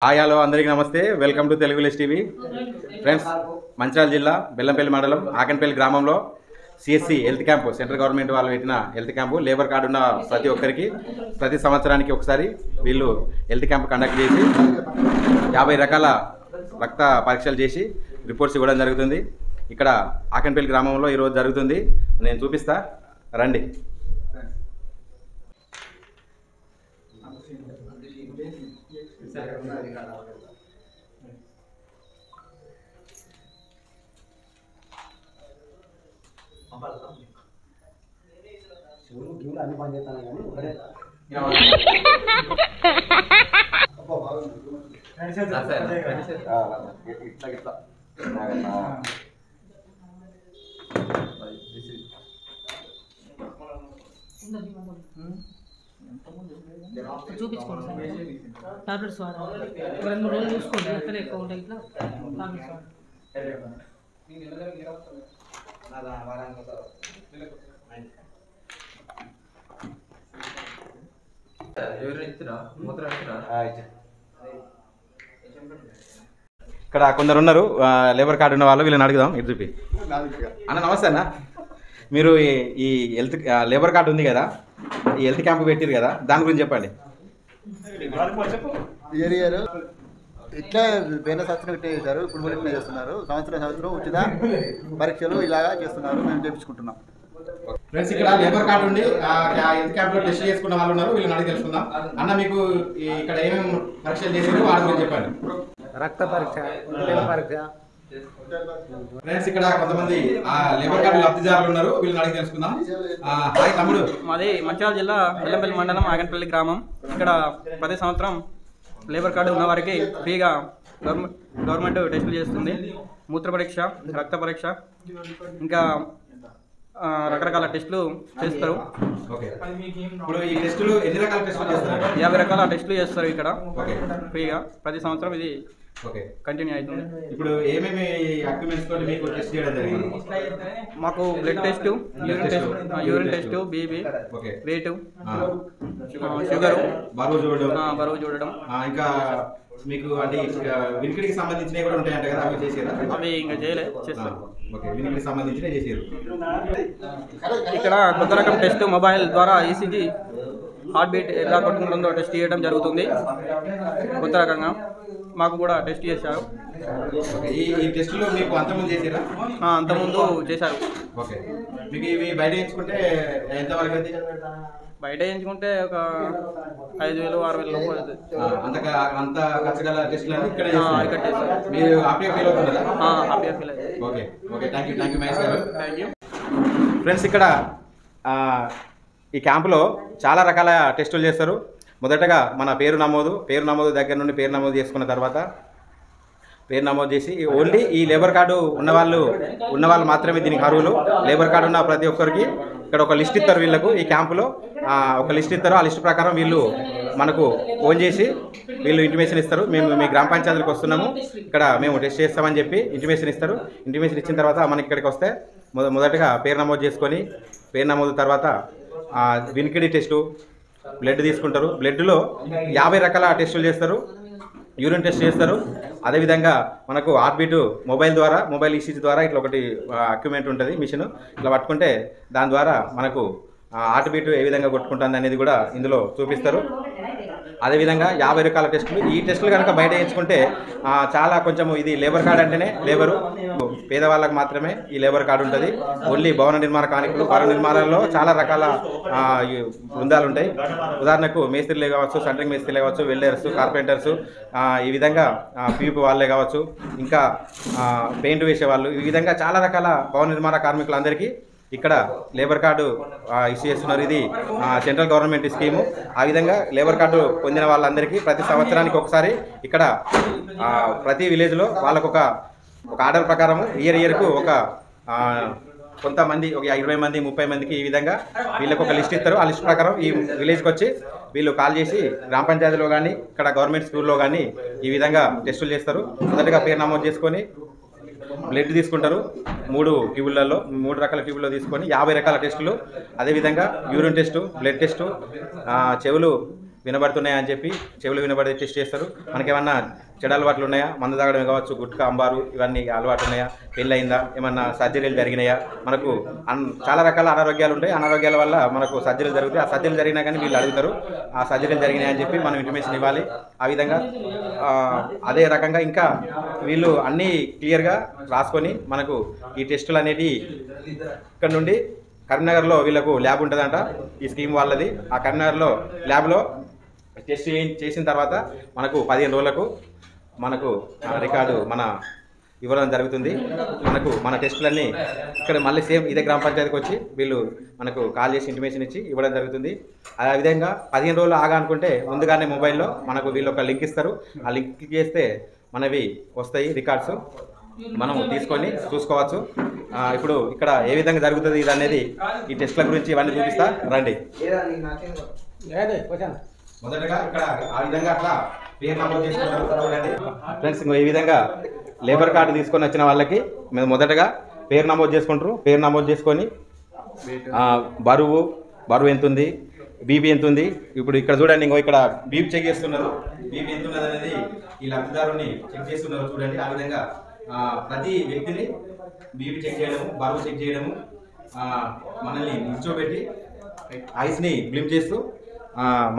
Hi hello అందరికీ నమస్తే. Welcome to Telugu village TV. Friends, Mancherial జిల్లా బెల్లంపల్లి మండలం ఆకన్పల్లి గ్రామంలో CSC health camp, central government వాళ్ళు పెట్టిన హెల్త్ క్యాంపు, లేబర్ కార్డు ఉన్న ప్రతి ఒక్కరికి ప్రతి సంవత్సరానికి ఒకసారి వీళ్ళు హెల్త్ క్యాంప్ కండక్ట్ చేసి 50 రకాల రక్త పరీక్షలు చేసి రిపోర్ట్స్ ఇవ్వడం జరుగుతుంది. ఇక్కడ ఆకన్పల్లి గ్రామంలో ఈరోజు జరుగుతుంది. నేను చూపిస్తా, రండి. చూపించుకోండి సార్. టాబ్లెట్స్ వాడాలి. 2-3 రోజులు చూసుకోండి. అక్కడే ఎక్కువ ఉంటాయి. ఇట్లా టాబ్లెట్స్ వాడాలి. ఇక్కడ కొందరు ఉన్నారు లేబర్ కార్డు ఉన్న వాళ్ళు, వీళ్ళని అడుగుదాం. ఇటు చూపి అన్న. నమస్తే అన్న. మీరు ఈ హెల్త్ లేబర్ కార్డు ఉంది కదా, ఈ హెల్త్ క్యాంప్ పెట్టారు కదా, దాని గురించి చెప్పండి. ఇట్లా వేరే సంవత్సరం ఇట్లా చేశారు, ఇప్పుడు కూడా ఇట్లా చేస్తున్నారు. సంవత్సరం ఉచిత పరీక్షలు ఇలాగా చేస్తున్నారు. మేము చేయించుకుంటున్నాం. ఫ్రెండ్స్, ఇక్కడ లేబర్ కార్డు ఉండి హెల్త్ క్యాంప్ లో టెస్ట్ చేసుకున్న వాళ్ళు ఉన్నారు, వీళ్ళని అడిగి తెలుసుకుందాం. అన్న, మీకు ఇక్కడ ఏమేమి పరీక్షలు చేశారు వాటి గురించి చెప్పండి. రక్త పరీక్ష, పరీక్ష. ఫ్రెండ్స్, ఇక్కడ కొంతమంది లేబర్ కార్డు లబ్ధిదారులు ఉన్నారు, వీళ్ళని అడిగి తెలుసుకుందాం. హాయ్ తమ్ముడు. మాది మంచిర్యాల జిల్లా బెల్లంపల్లి మండలం ఆగన్పల్లి గ్రామం. ఇక్కడ ప్రతి సంవత్సరం లేబర్ కార్డు ఉన్న వారికి ఫ్రీగా గవర్నమెంట్ టెస్టులు చేస్తుంది. మూత్ర పరీక్ష, రక్త పరీక్ష, ఇంకా రకరకాల టెస్టులు చేస్తారు. 50 రకాల టెస్టులు చేస్తారు ఇక్కడ ఫ్రీగా. ప్రతి సంవత్సరం ఇది కంటిన్యూ అవుతుంది. ఇప్పుడు ఏమేమి అక్యుమెంట్స్ తోటి మీకు టెస్ట్ చేయడం జరిగింది? మాకు blood test, urine test, BP, weight, sugar, బరువు చూడడం, ఇంకా మీకు అంటే వినికిడికి సంబంధించినవి కూడా ఉంటాయంట కదా, అవి చేసారా? అవి ఇంకా చేయలేదు, చేస్తారు. వినికిడికి సంబంధించినవి చేసారు. ఇక్కడ కొత్త రకం టెస్ట్ మొబైల్ ద్వారా ఈసీజీ హార్ట్ బీట్ ఎలా కొట్టుకుంటుందో టెస్ట్ చేయడం జరుగుతుంది. కొత్త రకంగా మాకు కూడా టెస్ట్ చేశారు. ఈ టెస్టులు మీకు అంతకుముందు చేసారా? అంతకుముందు చేశారు. ఓకే. మీకు ఇవి బయట ఎంచుకుంటే ఎంతవరకు అయితే? బయట ఎంచుకుంటే ఒక 5,000-6,000 లోపు అవుతుంది. అంత ఖర్చు గల టెస్టులు ఇక్కడ ఇక్కడ చేస్తారు. మీరు హ్యాపీగా ఫీల్ అవుతున్నారా? హ్యాపీగా ఫీల్ అవుతుంది. Okay okay, thank you Mahesh garu. Thank you. Friends, ఇక్కడ ఈ క్యాంపులో చాలా రకాల టెస్టులు చేస్తారు. మొదటగా మన పేరు నమోదు దగ్గర నుండి పేరు నమోదు చేసుకున్న తర్వాత పేరు నమోదు చేసి ఓన్లీ ఈ లేబర్ కార్డు ఉన్నవాళ్ళు మాత్రమే దీనికి అర్హులు. లేబర్ కార్డు ఉన్న ప్రతి ఒక్కరికి ఇక్కడ ఒక లిస్ట్ ఇస్తారు. వీళ్ళకు ఈ క్యాంపులో ఒక లిస్ట్ ఇస్తారు. ఆ లిస్ట్ ప్రకారం వీళ్ళు మనకు ఫోన్ చేసి వీళ్ళు ఇంటిమేషన్ ఇస్తారు. మేము మీ గ్రామ పంచాయతీలకు వస్తున్నాము, ఇక్కడ మేము టెస్ట్ చేస్తామని చెప్పి ఇంటిమేషన్ ఇస్తారు. ఇంటిమేషన్ ఇచ్చిన తర్వాత మనకి ఇక్కడికి వస్తే మొదటగా పేరు నమోదు చేసుకొని, పేరు నమోదు తర్వాత వినికిడి టెస్టు, బ్లడ్ తీసుకుంటారు. బ్లడ్లో 50 రకాల టెస్టులు చేస్తారు. యూరిన్ టెస్ట్ చేస్తారు. అదేవిధంగా మనకు హార్ట్ బీట్ మొబైల్ ఈసీజీ ద్వారా ఇట్లా ఒకటి అక్యుమెంట్ ఉంటుంది, మిషన్. ఇట్లా పట్టుకుంటే దాని ద్వారా మనకు హార్ట్ బీట్ ఏ విధంగా కొట్టుకుంటుంది అనేది కూడా ఇందులో చూపిస్తారు. అదేవిధంగా 50 రకాల టెస్టులు. ఈ టెస్టులు కనుక బయట ఎంచుకుంటే చాలా కొంచెం ఇది లేబర్ కార్డు అంటేనే లేబరు పేదవాళ్ళకు మాత్రమే ఈ లేబర్ కార్డు ఉంటుంది. ఓన్లీ భవన నిర్మాణ కార్మికులు, భవన నిర్మాణాలలో చాలా రకాల బృందాలు ఉంటాయి. ఉదాహరణకు మేస్త్రీలే కావచ్చు, సెంటరింగ్ మేస్త్రీలే కావచ్చు, వెల్డర్స్, కార్పెంటర్స్, ఈ విధంగా పీపీ వాళ్ళే కావచ్చు, ఇంకా పెయింట్ వేసేవాళ్ళు, ఈ విధంగా చాలా రకాల భవన నిర్మాణ కార్మికులందరికీ ఇక్కడ లేబర్ కార్డు ఇష్యూ చేస్తున్నారు. ఇది సెంట్రల్ గవర్నమెంట్ స్కీము. ఆ విధంగా లేబర్ కార్డు పొందిన వాళ్ళందరికీ ప్రతి సంవత్సరానికి ఒకసారి ఇక్కడ ప్రతి విలేజ్లో వాళ్ళకు ఒక ఆర్డర్ ప్రకారం ఇయర్కు ఒక కొంతమంది, ఒక 20 మంది 30 మందికి ఈ విధంగా వీళ్ళకి ఒక లిస్ట్ ఇస్తారు. ఆ లిస్ట్ ప్రకారం ఈ విలేజ్కి వచ్చి వీళ్ళు కాల్ చేసి గ్రామ పంచాయతీలో కానీ ఇక్కడ గవర్నమెంట్ స్కూల్లో కానీ ఈ విధంగా టెస్టులు చేస్తారు. మొదటగా పేరు నమోదు చేసుకొని బ్లడ్ తీసుకుంటారు 3 ట్యూబులలో 3 రకాల ట్యూబుల్లో తీసుకొని 50 రకాల టెస్టులు. అదేవిధంగా యూరిన్ టెస్టు, బ్లడ్ టెస్టు, చెవులు వినబడుతున్నాయా అని చెప్పి చెవులు వినబడి టెస్ట్ చేస్తారు. మనకేమన్నా చెడు అలవాట్లు ఉన్నాయా, మందు తాగడం కావచ్చు, గుట్కా అంబారు ఇవన్నీ అలవాటు ఉన్నాయా, పెళ్ళయిందా, ఏమన్నా సర్జరీలు జరిగినాయా, మనకు చాలా రకాల అనారోగ్యాలు ఉంటాయి. అనారోగ్యాల వల్ల మనకు సర్జరీలు జరుగుతాయి. ఆ సర్జరీలు జరిగినా కానీ వీళ్ళు అడుగుతారు ఆ సర్జరీలు జరిగినాయి అని చెప్పి మనం ఇంటిమేషన్ ఇవ్వాలి. ఆ విధంగా అదే రకంగా ఇంకా వీళ్ళు అన్నీ క్లియర్గా రాసుకొని మనకు ఈ టెస్టులు అనేవి ఇక్కడ నుండి కరీంనగర్లో వీళ్ళకు ల్యాబ్ ఉంటుందంట, ఈ స్కీమ్ వాళ్ళది. ఆ కరీంనగర్లో ల్యాబ్లో టెస్ట్ చేసిన తర్వాత మనకు 15 రోజులకు మనకు రికార్డు మన ఇవ్వడం జరుగుతుంది. మనకు మన టెస్టులన్నీ ఇక్కడ మళ్ళీ సేమ్ ఇదే గ్రామ పంచాయతీకి వచ్చి వీళ్ళు మనకు కాల్ చేసి ఇంటిమేషన్ ఇచ్చి ఇవ్వడం జరుగుతుంది. ఆ విధంగా 15 రోజులు ఆగా అనుకుంటే ముందుగానే మొబైల్లో మనకు వీళ్ళు ఒక లింక్ ఇస్తారు. ఆ లింక్ క్లిక్ చేస్తే మనవి వస్తాయి రికార్డ్స్, మనం తీసుకొని చూసుకోవచ్చు. ఇప్పుడు ఇక్కడ ఏ విధంగా జరుగుతుంది ఇది అనేది ఈ టెస్ట్ల గురించి ఇవన్నీ చూపిస్తా రండి. మొదటగా ఇక్కడ ఆ విధంగా అట్లా పేరు నమోదు చేసుకుంటారు చూడండి ఫ్రెండ్స్. ఈ విధంగా లేబర్ కార్డు తీసుకొని వచ్చిన వాళ్ళకి మేము మొదటగా పేరు నమోదు చేసుకుంటారు. పేరు నమోదు చేసుకొని బరువు ఎంత ఉంది, బీపీ ఎంత ఉంది. ఇప్పుడు ఇక్కడ చూడండి, ఇంకో ఇక్కడ బీపీ చెక్ చేస్తున్నారు. బీపీ ఎంత ఉన్నది అనేది ఈ లబ్ధిదారుని చెక్ చేస్తున్నారు చూడండి. ఆ విధంగా ప్రతి వ్యక్తిని బీపీ చెక్ చేయడము, బరువు చెక్ చేయడము, మనల్ని నిల్చోబెట్టి ఐస్ని బ్లిమ్ చేస్తూ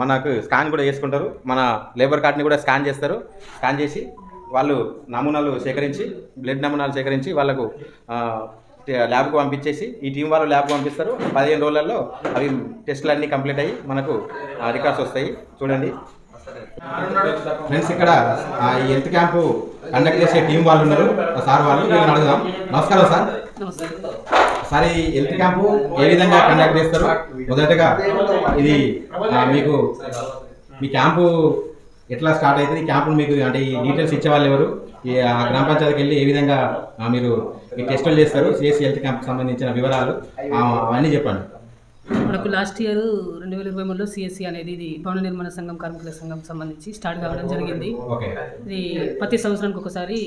మనకు స్కాన్ కూడా చేసుకుంటారు. మన లేబర్ కార్డ్ని కూడా స్కాన్ చేస్తారు. స్కాన్ చేసి వాళ్ళు నమూనాలు సేకరించి, బ్లడ్ నమూనాలు సేకరించి వాళ్ళకు ల్యాబ్కు పంపించేసి ఈ టీం వాళ్ళు ల్యాబ్కు పంపిస్తారు. 15 రోజులలో అవి టెస్టులు అన్నీ కంప్లీట్ అయ్యి మనకు రికార్డ్స్ వస్తాయి చూడండి ఫ్రెండ్స్. ఇక్కడ ఈ హెల్త్ క్యాంపు కండక్ట్ చేసే టీం వాళ్ళు ఉన్నారు, సార్ వాళ్ళు, వీళ్ళని అడుగుదాం. నమస్కారం సార్. సార్, ఈ హెల్త్ క్యాంపు ఏ విధంగా కండక్ట్ చేస్తారు? మొదటగా ఇది మీకు మీ క్యాంపు ఎట్లా స్టార్ట్ అవుతుంది? ఈ క్యాంపు మీకు అంటే ఈ డీటెయిల్స్ ఇచ్చేవాళ్ళు ఎవరు? ఈ గ్రామ పంచాయతీకి వెళ్ళి ఏ విధంగా మీరు ఈ టెస్టులు చేస్తారు? సిఎస్సి హెల్త్ క్యాంప్కి సంబంధించిన వివరాలు అవన్నీ చెప్పండి. మనకు లాస్ట్ ఇయర్ 2023లో సిఎస్సి అనేది ఇది భవన నిర్మాణ సంఘం కార్మికుల సంఘం సంబంధించి స్టార్ట్ కావడం జరిగింది. ఇది ప్రతి సంవత్సరానికి ఒకసారి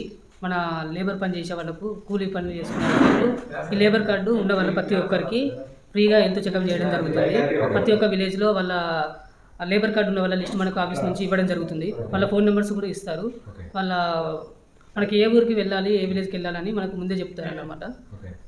మన లేబర్ పని చేసే వాళ్ళకు, కూలీ పనులు చేసుకునే వాళ్ళకు ఈ లేబర్ కార్డు ఉన్న వాళ్ళ ప్రతి ఒక్కరికి ఫ్రీగా హెల్త్ చెకప్ చేయడం జరుగుతుంది. ప్రతి ఒక్క విలేజ్లో వాళ్ళ లేబర్ కార్డు ఉన్న వాళ్ళ లిస్ట్ మనకు ఆఫీస్ నుంచి ఇవ్వడం జరుగుతుంది. వాళ్ళ ఫోన్ నెంబర్స్ కూడా ఇస్తారు. మనకి ఏ ఊరికి వెళ్ళాలి, ఏ విలేజ్కి వెళ్ళాలని మనకు ముందే చెప్తారు అన్నమాట.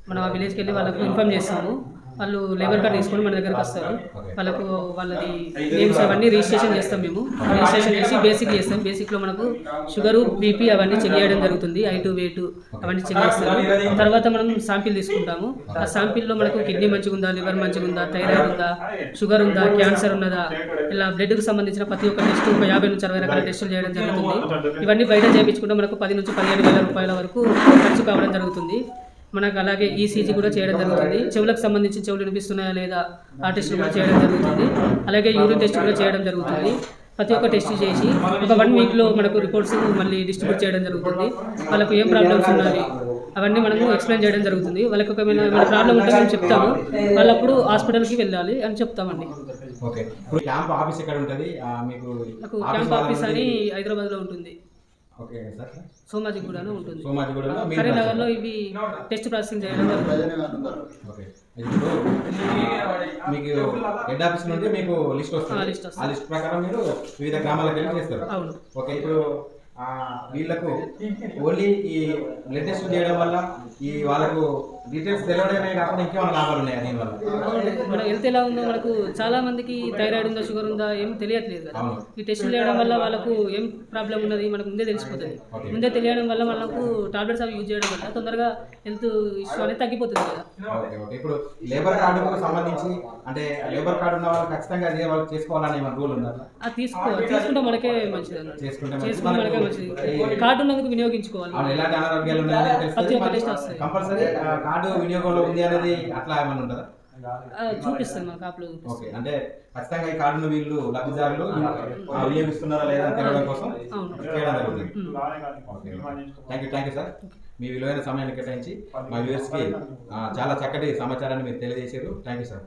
మనం ఆ విలేజ్కి వెళ్ళి వాళ్ళకు ఇన్ఫామ్ చేస్తాము. వాళ్ళు లేబర్ కార్డు తీసుకొని మన దగ్గరకు వస్తారు. వాళ్ళకు వాళ్ళది నేమ్స్ అవన్నీ రిజిస్ట్రేషన్ చేస్తాం. మేము రిజిస్ట్రేషన్ చేసి బేసిక్ చేస్తాం. బేసిక్లో మనకు షుగరు, బీపీ అవన్నీ చెక్ చేయడం జరుగుతుంది. హైటు, వెయిట్ అవన్నీ చెక్ చేస్తాము. తర్వాత మనం శాంపిల్ తీసుకుంటాము. ఆ శాంపిల్లో మనకు కిడ్నీ మంచిగా ఉందా, లివర్ మంచిగా ఉందా, థైరాయిడ్ ఉందా, షుగర్ ఉందా, క్యాన్సర్ ఉన్నదా, ఇలా బ్లడ్కి సంబంధించిన ప్రతి ఒక్క టెస్ట్ ఒక 50 నుంచి 60 రకాల టెస్టులు చేయడం జరుగుతుంది. ఇవన్నీ బయట చేయించుకుంటే మనకు 10 నుంచి 15,000 రూపాయల వరకు ఖర్చు కావడం జరుగుతుంది. మనకు అలాగే ఈసీజీ కూడా చేయడం జరుగుతుంది. చెవులకు సంబంధించి చెవులు వినిపిస్తున్నాయా లేదా ఆ టెస్ట్ కూడా చేయడం జరుగుతుంది. అలాగే యూరిన్ టెస్ట్ కూడా చేయడం జరుగుతుంది. ప్రతి ఒక్క టెస్ట్ చేసి ఒక 1 వీక్లో మనకు రిపోర్ట్స్ మళ్ళీ డిస్ట్రిబ్యూట్ చేయడం జరుగుతుంది. వాళ్ళకు ఏం ప్రాబ్లమ్స్ ఉన్నాయి అవన్నీ మనము ఎక్స్ప్లెయిన్ చేయడం జరుగుతుంది. వాళ్ళకి ఒకవేళ మన ప్రాబ్లం ఉంటే మేము చెప్తాము. వాళ్ళప్పుడు హాస్పిటల్కి వెళ్ళాలి అని చెప్తామండి. క్యాంప్ ఆఫీస్ ఎక్కడ ఉంటుంది మీకు? నాకు క్యాంప్ ఆఫీస్ అని హైదరాబాద్లో ఉంటుంది. Okay sir. సోమాజిగూడలో ఉంటుంది. సోమాజిగూడలో కరీంనగర్లో ఇవి టెస్ట్ ప్రాసెసింగ్ చేయడం జరుగుతుంది. ఓకే. ఇప్పుడు మీకు హెడ్ ఆఫీస్ నుండి మీకు లిస్ట్ వస్తుంది. ఆ లిస్ట్ ప్రకారం మీరు వివిధ గ్రామాలకు వెళ్ళి చేస్తారు. అవును. ఓకే. ఇప్పుడు వీళ్ళకు ఓన్లీ ఈ బ్లడ్ టెస్ట్ చేయడం వల్ల ఈ వాళ్ళకు డీటెయిల్స్ తెలియడమే కాకుండా ఇంకేమైనా లాభాలు ఉన్నాయా దీనివల్ల? మన హెల్త్ ఎలా ఉందో మనకు చాలా మందికి థైరాయిడ్ ఉందా, షుగర్ ఉందా ఏం తెలియట్లేదు కదా. ఈ టెస్టులు చేయడం వల్ల వాళ్ళకు ఏం ప్రాబ్లం ఉన్నది మనకు ముందే తెలిసిపోతుంది. ముందే తెలియడం వల్ల వాళ్ళకు టాబ్లెట్స్ అవి యూజ్ చేయడం వల్ల తొందరగా హెల్త్ ఇష్యూ అనేది తగ్గిపోతుంది కదా. ఇప్పుడు లేబర్ కార్డుకు సంబంధించి అంటే లేబర్ కార్డు ఉన్న వాళ్ళు ఖచ్చితంగా అదే వాళ్ళు చేసుకోవాలని ఏమైనా రూల్ ఉందా? తీసుకుంటే మనకే మంచిది. చేసుకుంటే మనకే మంచిది. కార్డు ఉన్నందుకు వినియోగించుకోవాలి. ఎలాంటి అనారోగ్యాలు ఉన్నాయని కంపల్సరీ కార్డు వినియోగంలో ఉంది అనేది అట్లా ఏమైనా ఉంటుందా? చూపిస్తాను మన కాపులో. ఓకే. అంటే ఖచ్చితంగా ఈ కార్డును వీళ్ళు లబ్ధిదారులు వినియోగిస్తున్నారా లేదా తెలియడం కోసం చేయడం జరుగుతుంది. Thank you sir. మీ విలువైన సమయాన్ని కేటాయించి మా వ్యూవర్స్కి చాలా చక్కటి సమాచారాన్ని మీరు తెలియజేశారు. Thank you sir.